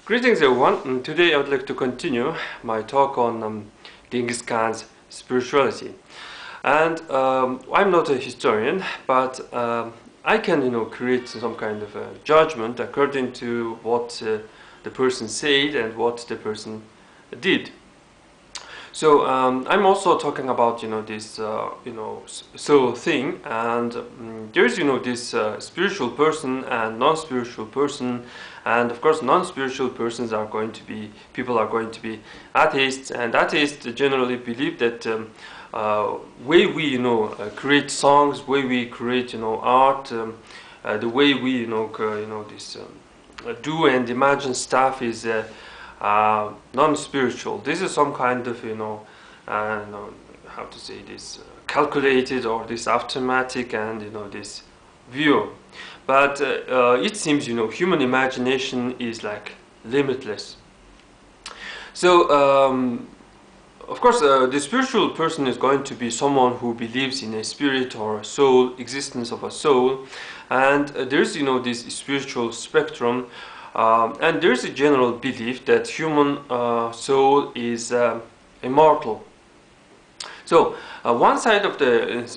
Greetings everyone, today I would like to continue my talk on Genghis Khan's spirituality. And I'm not a historian, but I can create some kind of a judgment according to what the person said and what the person did. So I'm also talking about this soul thing, and there's this spiritual person and non-spiritual person, and of course non-spiritual persons are going to be atheists, and atheists generally believe that way we create songs, way we create art, the way we do and imagine stuff is non-spiritual. This is some kind of how to say this, calculated or this automatic and this view. But it seems human imagination is like limitless. So of course the spiritual person is going to be someone who believes in a spirit or a soul, existence of a soul, and there's this spiritual spectrum. And there's a general belief that human soul is immortal. So one side of the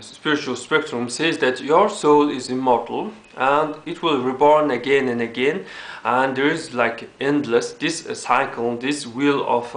spiritual spectrum says that your soul is immortal and it will reborn again and again, and there is like endless, this cycle, this wheel of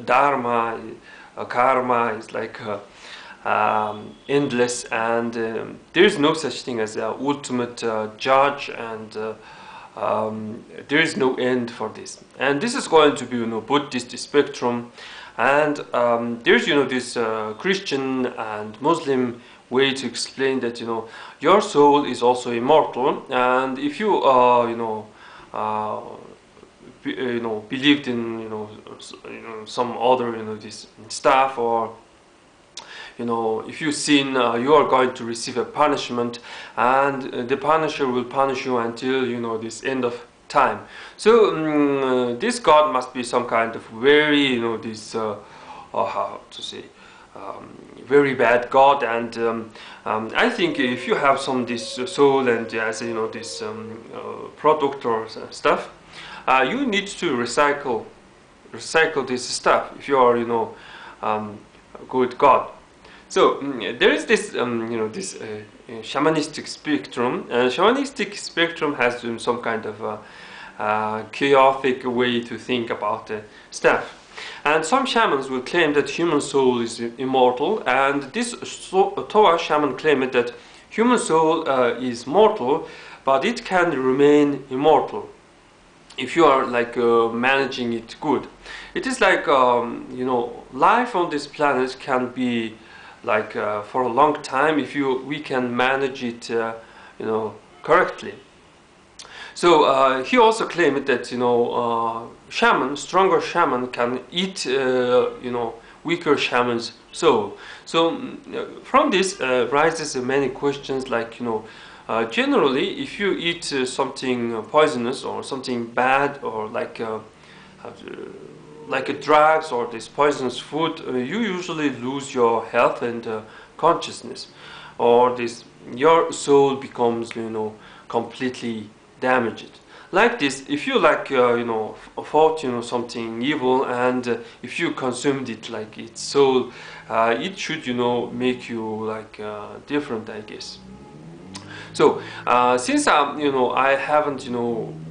dharma, karma is like endless, and there is no such thing as an ultimate judge, and there is no end for this. And this is going to be Buddhist spectrum, and there's this Christian and Muslim way to explain that your soul is also immortal, and if you believed in some other this stuff, or if you sin, you are going to receive a punishment, and the punisher will punish you until this end of time. So this God must be some kind of very this how to say, very bad God. And I think if you have some this soul and as this product or stuff, you need to recycle this stuff if you are good God. So there is this this shamanistic spectrum. Shamanistic spectrum has some kind of chaotic way to think about stuff. And some shamans will claim that human soul is immortal, and this Toa shaman claimed that human soul is mortal, but it can remain immortal if you are like managing it good. It is like life on this planet can be like for a long time if we can manage it correctly. So he also claimed that stronger shaman can eat weaker shaman's soul. So from this rises many questions, like generally if you eat something poisonous or something bad, or like a drugs or this poisonous food, you usually lose your health and consciousness, or your soul becomes completely damaged. Like this, if you like fought something evil, and if you consumed it like its soul, it should make you like different, I guess. So since I haven't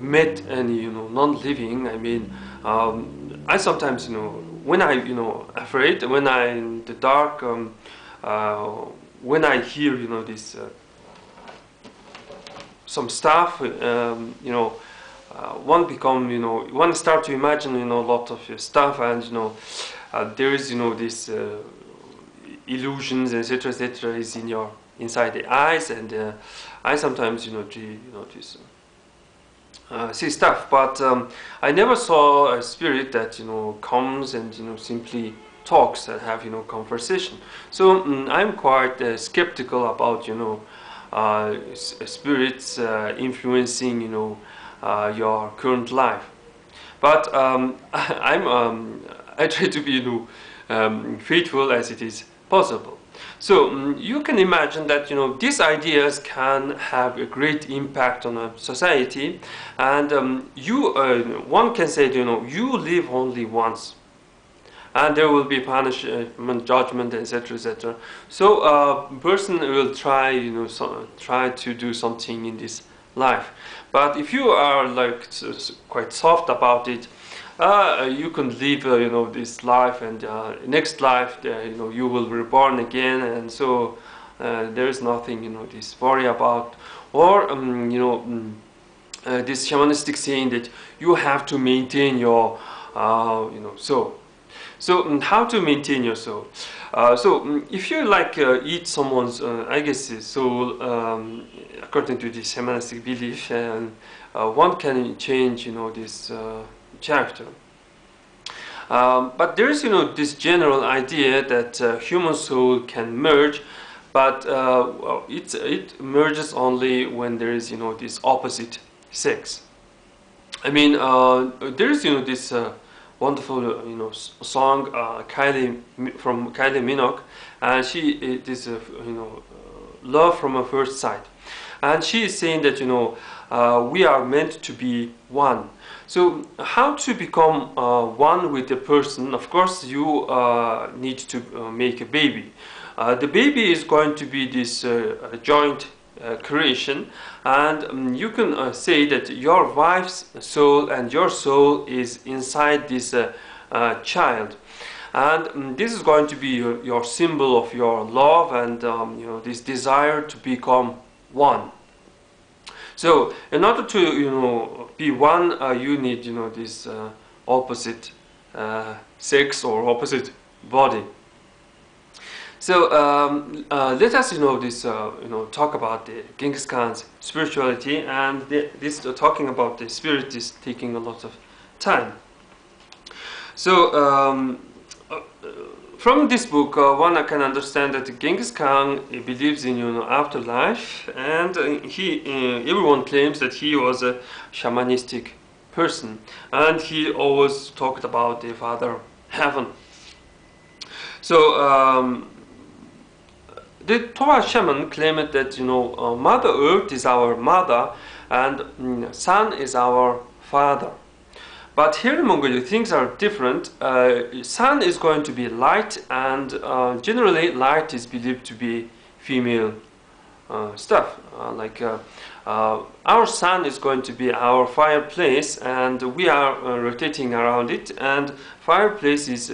met any non-living, I mean I sometimes when I afraid, when I'm in the dark, when I hear this some stuff, one start to imagine a lot of stuff, and there is this illusions, etc., etc., is inside the eyes, and I sometimes see stuff, but I never saw a spirit that comes and simply talks and have conversation. So I'm quite skeptical about spirits influencing your current life. But I try to be faithful as it is possible. So you can imagine that these ideas can have a great impact on a society, and one can say you live only once, and there will be punishment, judgment, etc., etc. So a person will try try to do something in this life, but if you are like quite soft about it, you can live this life, and next life you will be reborn again, and so there is nothing this worry about, or this shamanistic saying that you have to maintain your soul. So how to maintain your soul? If you like eat someone's, I guess, soul, according to the shamanistic belief, and one can change, this character. But there is, this general idea that human soul can merge, but it merges only when there is, this opposite sex. I mean, there is, this wonderful, song from Kylie Minogue, and it is, love from a first sight, and she is saying that we are meant to be one. So how to become one with the person? Of course, you need to make a baby. The baby is going to be this joint creation, and you can say that your wife's soul and your soul is inside this child, and this is going to be your symbol of your love and this desire to become one. So in order to be one, you need this opposite sex or opposite body. So let us talk about the Genghis Khan's spirituality, and this talking about the spirit is taking a lot of time. So from this book, one can understand that Genghis Khan believes in afterlife, and everyone claims that he was a shamanistic person, and he always talked about the Father Heaven. So the Torah shaman claimed that Mother Earth is our mother and Sun is our father. But here in Mongolia things are different. Sun is going to be light, and generally light is believed to be female stuff. Our sun is going to be our fireplace, and we are rotating around it, and fireplace is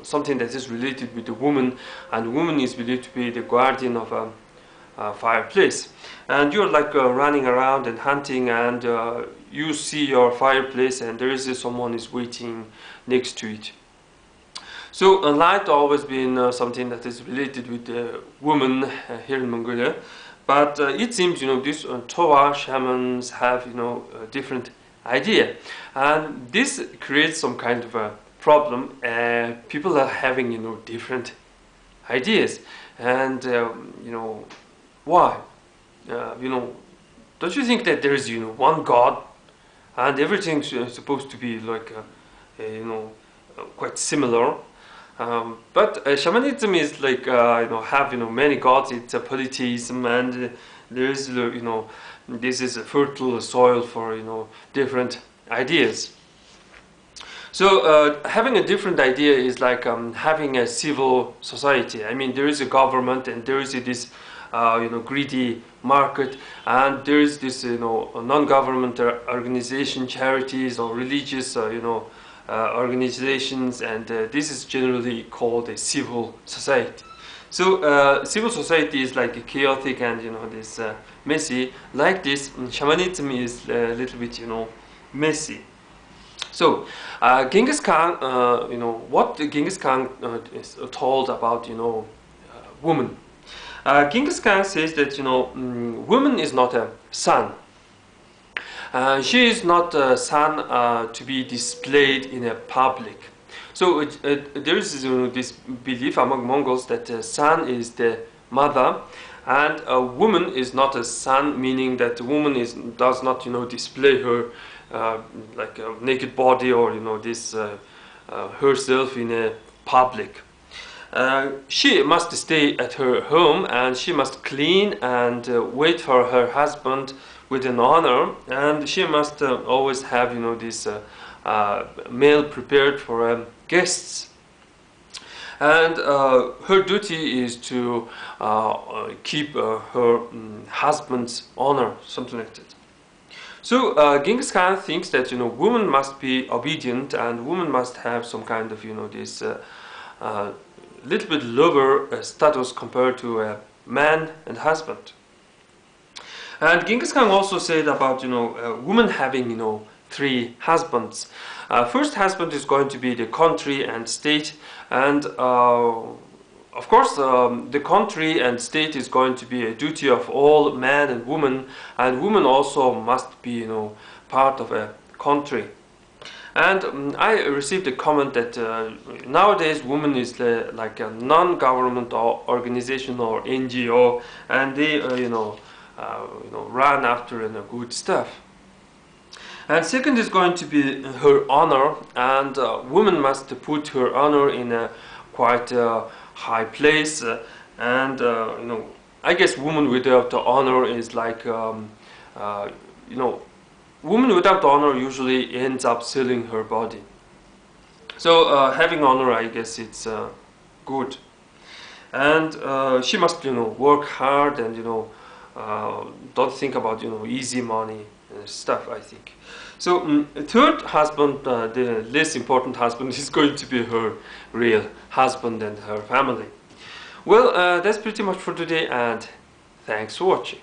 something that is related with the woman, and woman is believed to be the guardian of a fireplace. And you're like running around and hunting, and you see your fireplace, and there is someone is waiting next to it. So light always been something that is related with the woman here in Mongolia. But it seems, these Torah shamans have, a different idea, and this creates some kind of a problem. People are having, different ideas, and why? Don't you think that there is, one God, and everything's supposed to be like, quite similar? But shamanism is like have many gods. It's a polytheism, and there is this is a fertile soil for different ideas. So having a different idea is like having a civil society. I mean, there is a government, and there is this greedy market, and there is this non-government organization, charities, or religious organizations, and this is generally called a civil society. So civil society is like a chaotic and this messy. Like this, shamanism is a little bit messy. So Genghis Khan, what Genghis Khan is told about woman. Genghis Khan says that woman is not a sun. She is not a sun to be displayed in a public. So there is this belief among Mongols that the sun is the mother, and a woman is not a sun, meaning that the woman does not display her like a naked body or this herself in a public. she must stay at her home, and she must clean and wait for her husband with an honor, and she must always have, you know, this meal prepared for guests. And her duty is to keep her husband's honor, something like that. So Genghis Khan thinks that, you know, women must be obedient, and women must have some kind of, you know, this little bit lower status compared to a man and husband. And Genghis Khan also said about, you know, women having, you know, 3 husbands. First husband is going to be the country and state, and of course the country and state is going to be a duty of all man and woman also must be, you know, part of a country. And I received a comment that nowadays women is like a non-government organization or NGO, and they you know, run after good stuff. And second is going to be her honor, and woman must put her honor in a quite high place, and you know, I guess woman without the honor is like you know, woman without honor usually ends up selling her body. So having honor, I guess it's good, and she must, you know, work hard, and, you know, don't think about, you know, easy money stuff, I think. So third husband, the less important husband, is going to be her real husband and her family. Well, that's pretty much for today, and thanks for watching.